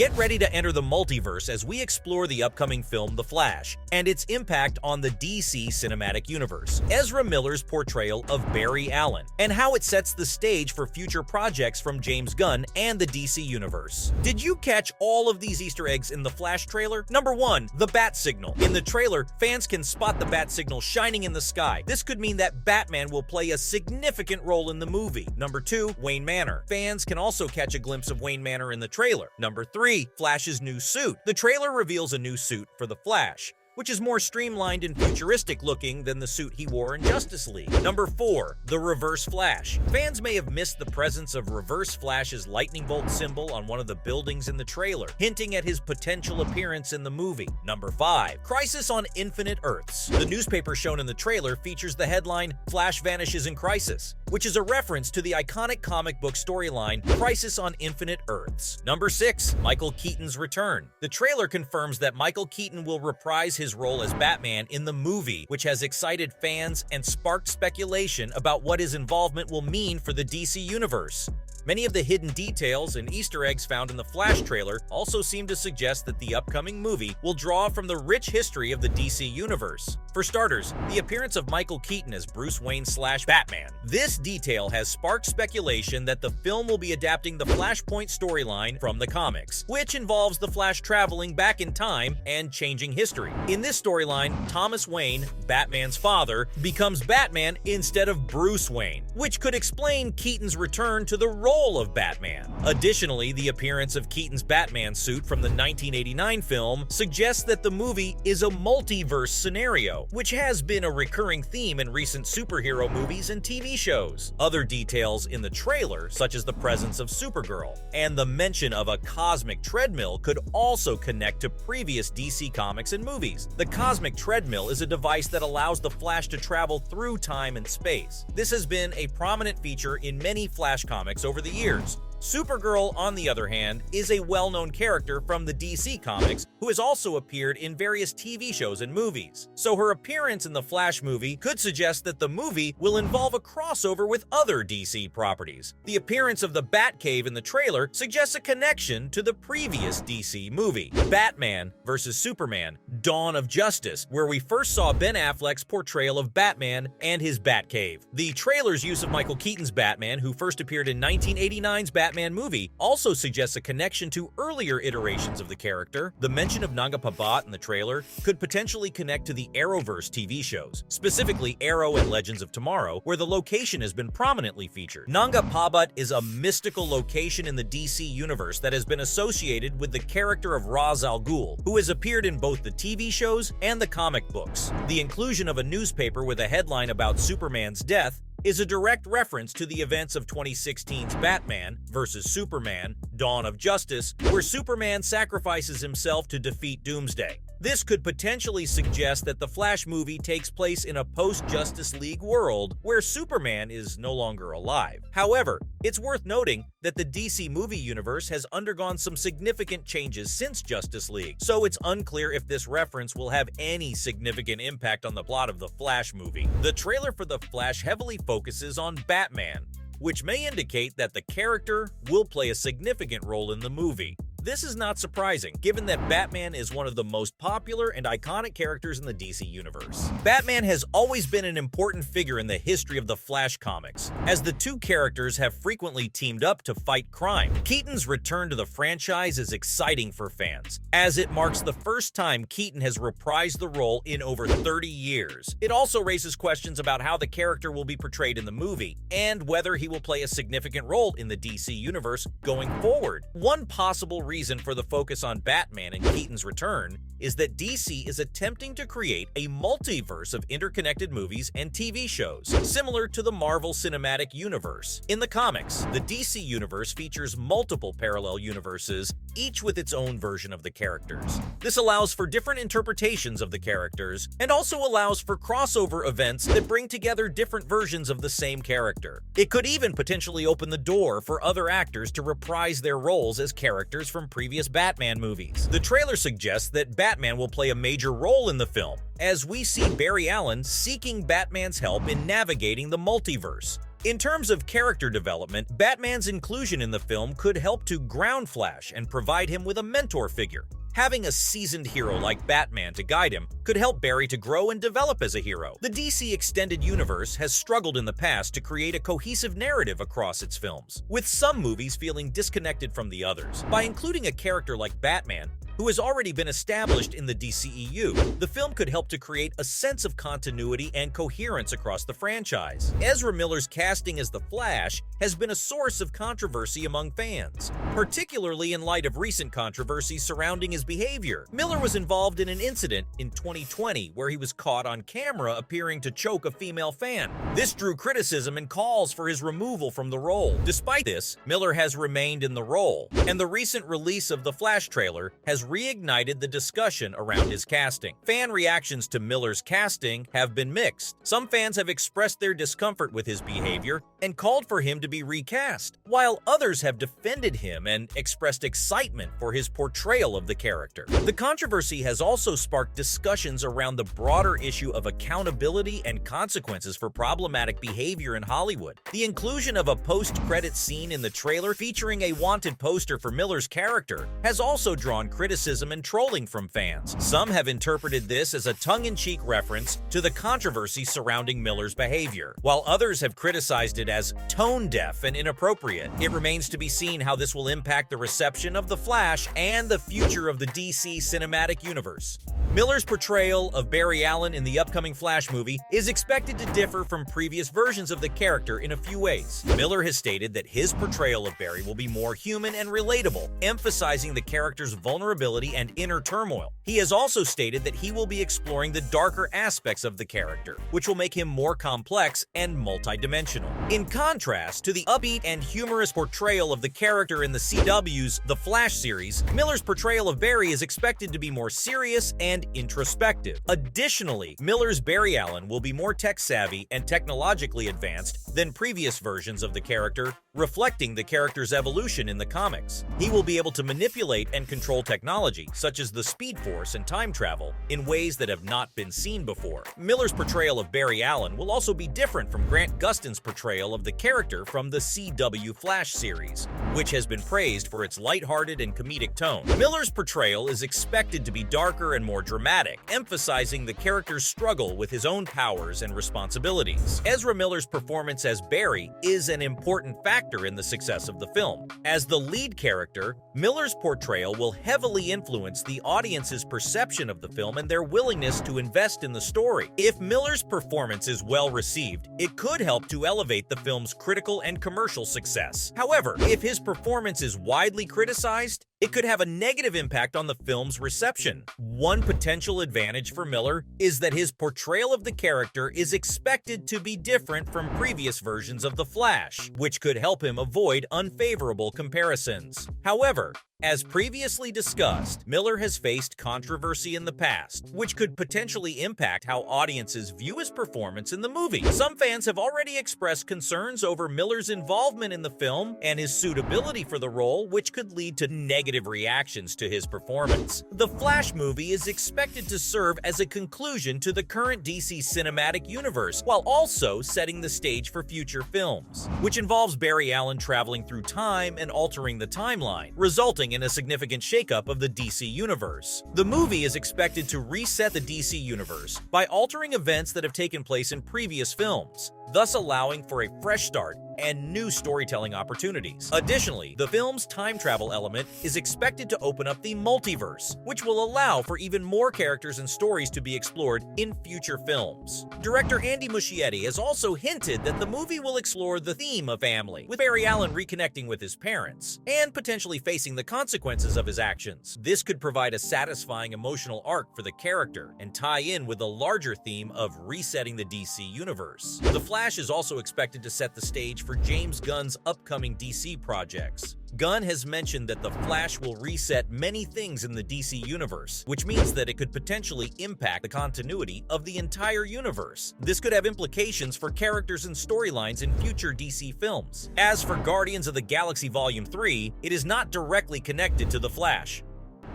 Get ready to enter the multiverse as we explore the upcoming film The Flash and its impact on the DC cinematic universe, Ezra Miller's portrayal of Barry Allen, and how it sets the stage for future projects from James Gunn and the DC universe. Did you catch all of these Easter eggs in the Flash trailer? Number 1. The bat signal. In the trailer, fans can spot the bat signal shining in the sky. This could mean that Batman will play a significant role in the movie. Number 2. Wayne Manor. Fans can also catch a glimpse of Wayne Manor in the trailer. Number 3. Flash's new suit. The trailer reveals a new suit for the Flash, which is more streamlined and futuristic looking than the suit he wore in Justice League. Number 4. The Reverse Flash. Fans may have missed the presence of Reverse Flash's lightning bolt symbol on one of the buildings in the trailer, hinting at his potential appearance in the movie. Number 5. Crisis on Infinite Earths. The newspaper shown in the trailer features the headline, "Flash Vanishes in Crisis," which is a reference to the iconic comic book storyline, Crisis on Infinite Earths. Number 6. Michael Keaton's return. The trailer confirms that Michael Keaton will reprise his role as Batman in the movie, which has excited fans and sparked speculation about what his involvement will mean for the DC universe. Many of the hidden details and Easter eggs found in the Flash trailer also seem to suggest that the upcoming movie will draw from the rich history of the DC universe. For starters, the appearance of Michael Keaton as Bruce Wayne/Batman. This detail has sparked speculation that the film will be adapting the Flashpoint storyline from the comics, which involves the Flash traveling back in time and changing history. In this storyline, Thomas Wayne, Batman's father, becomes Batman instead of Bruce Wayne, which could explain Keaton's return to the role of Batman. Additionally, the appearance of Keaton's Batman suit from the 1989 film suggests that the movie is a multiverse scenario, which has been a recurring theme in recent superhero movies and TV shows. Other details in the trailer, such as the presence of Supergirl and the mention of a cosmic treadmill, could also connect to previous DC comics and movies. The cosmic treadmill is a device that allows the Flash to travel through time and space. This has been a prominent feature in many Flash comics over the years. Supergirl, on the other hand, is a well-known character from the DC comics who has also appeared in various TV shows and movies. So her appearance in the Flash movie could suggest that the movie will involve a crossover with other DC properties. The appearance of the Batcave in the trailer suggests a connection to the previous DC movie, Batman vs. Superman: Dawn of Justice, where we first saw Ben Affleck's portrayal of Batman and his Batcave. The trailer's use of Michael Keaton's Batman, who first appeared in 1989's Batman movie, also suggests a connection to earlier iterations of the character. The mention of Nanga Parbat in the trailer could potentially connect to the Arrowverse TV shows, specifically Arrow and Legends of Tomorrow, where the location has been prominently featured. Nanga Parbat is a mystical location in the DC universe that has been associated with the character of Ra's al Ghul, who has appeared in both the TV shows and the comic books. The inclusion of a newspaper with a headline about Superman's death is a direct reference to the events of 2016's Batman vs. Superman: Dawn of Justice, where Superman sacrifices himself to defeat Doomsday. This could potentially suggest that the Flash movie takes place in a post-Justice League world where Superman is no longer alive. However, it's worth noting that the DC movie universe has undergone some significant changes since Justice League, so it's unclear if this reference will have any significant impact on the plot of the Flash movie. The trailer for The Flash heavily focuses on Batman, which may indicate that the character will play a significant role in the movie. This is not surprising, given that Batman is one of the most popular and iconic characters in the DC universe. Batman has always been an important figure in the history of the Flash comics, as the two characters have frequently teamed up to fight crime. Keaton's return to the franchise is exciting for fans, as it marks the first time Keaton has reprised the role in over 30 years. It also raises questions about how the character will be portrayed in the movie, and whether he will play a significant role in the DC universe going forward. One possible reason for the focus on Batman and Keaton's return is that DC is attempting to create a multiverse of interconnected movies and TV shows, similar to the Marvel Cinematic Universe. In the comics, the DC universe features multiple parallel universes, each with its own version of the characters. This allows for different interpretations of the characters, and also allows for crossover events that bring together different versions of the same character. It could even potentially open the door for other actors to reprise their roles as characters from previous Batman movies. The trailer suggests that Batman will play a major role in the film, as we see Barry Allen seeking Batman's help in navigating the multiverse. In terms of character development, Batman's inclusion in the film could help to ground Flash and provide him with a mentor figure. Having a seasoned hero like Batman to guide him could help Barry to grow and develop as a hero. The DC Extended Universe has struggled in the past to create a cohesive narrative across its films, with some movies feeling disconnected from the others. By including a character like Batman, who has already been established in the DCEU, the film could help to create a sense of continuity and coherence across the franchise. Ezra Miller's casting as the Flash has been a source of controversy among fans, particularly in light of recent controversies surrounding his behavior. Miller was involved in an incident in 2020 where he was caught on camera appearing to choke a female fan. This drew criticism and calls for his removal from the role. Despite this, Miller has remained in the role, and the recent release of the Flash trailer has reignited the discussion around his casting. Fan reactions to Miller's casting have been mixed. Some fans have expressed their discomfort with his behavior and called for him to be recast, while others have defended him and expressed excitement for his portrayal of the character. The controversy has also sparked discussions around the broader issue of accountability and consequences for problematic behavior in Hollywood. The inclusion of a post-credit scene in the trailer featuring a wanted poster for Miller's character has also drawn criticism and trolling from fans. Some have interpreted this as a tongue-in-cheek reference to the controversy surrounding Miller's behavior, while others have criticized it as tone-deaf and inappropriate. It remains to be seen how this will impact the reception of The Flash and the future of the DC cinematic universe. Miller's portrayal of Barry Allen in the upcoming Flash movie is expected to differ from previous versions of the character in a few ways. Miller has stated that his portrayal of Barry will be more human and relatable, emphasizing the character's vulnerability and inner turmoil. He has also stated that he will be exploring the darker aspects of the character, which will make him more complex and multidimensional. In contrast to the upbeat and humorous portrayal of the character in the CW's The Flash series, Miller's portrayal of Barry is expected to be more serious and introspective. Additionally, Miller's Barry Allen will be more tech-savvy and technologically advanced than previous versions of the character, reflecting the character's evolution in the comics. He will be able to manipulate and control technology, such as the Speed Force and time travel, in ways that have not been seen before. Miller's portrayal of Barry Allen will also be different from Grant Gustin's portrayal of the character from the CW Flash series, which has been praised for its lighthearted and comedic tone. Miller's portrayal is expected to be darker and more dramatic, emphasizing the character's struggle with his own powers and responsibilities. Ezra Miller's performance as Barry is an important factor in the success of the film. As the lead character, Miller's portrayal will heavily influence the audience's perception of the film and their willingness to invest in the story. If Miller's performance is well received, it could help to elevate the film's critical and commercial success. However, if his performance is widely criticized, it could have a negative impact on the film's reception. One potential advantage for Miller is that his portrayal of the character is expected to be different from previous versions of The Flash, which could help him avoid unfavorable comparisons. However, as previously discussed, Miller has faced controversy in the past, which could potentially impact how audiences view his performance in the movie. Some fans have already expressed concerns over Miller's involvement in the film and his suitability for the role, which could lead to negative reactions to his performance. The Flash movie is expected to serve as a conclusion to the current DC cinematic universe, while also setting the stage for future films, which involves Barry Allen traveling through time and altering the timeline, resulting in a significant shakeup of the DC universe. The movie is expected to reset the DC universe by altering events that have taken place in previous films, thus allowing for a fresh start and new storytelling opportunities. Additionally, the film's time travel element is expected to open up the multiverse, which will allow for even more characters and stories to be explored in future films. Director Andy Muschietti has also hinted that the movie will explore the theme of family, with Barry Allen reconnecting with his parents and potentially facing the consequences of his actions. This could provide a satisfying emotional arc for the character and tie in with the larger theme of resetting the DC universe. The Flash is also expected to set the stage for James Gunn's upcoming DC projects. Gunn has mentioned that The Flash will reset many things in the DC universe, which means that it could potentially impact the continuity of the entire universe. This could have implications for characters and storylines in future DC films. As for Guardians of the Galaxy Volume 3, it is not directly connected to The Flash.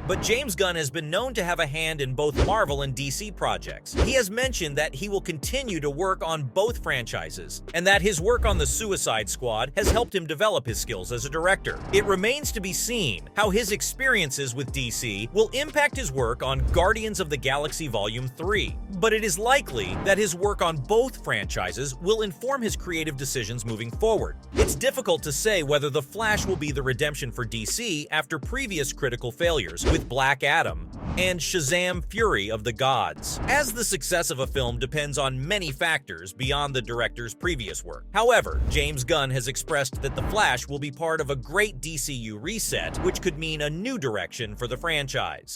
But James Gunn has been known to have a hand in both Marvel and DC projects. He has mentioned that he will continue to work on both franchises, and that his work on the Suicide Squad has helped him develop his skills as a director. It remains to be seen how his experiences with DC will impact his work on Guardians of the Galaxy Volume 3, but it is likely that his work on both franchises will inform his creative decisions moving forward. It's difficult to say whether The Flash will be the redemption for DC after previous critical failures with Black Adam and Shazam: Fury of the Gods, as the success of a film depends on many factors beyond the director's previous work. However, James Gunn has expressed that The Flash will be part of a great DCU reset, which could mean a new direction for the franchise.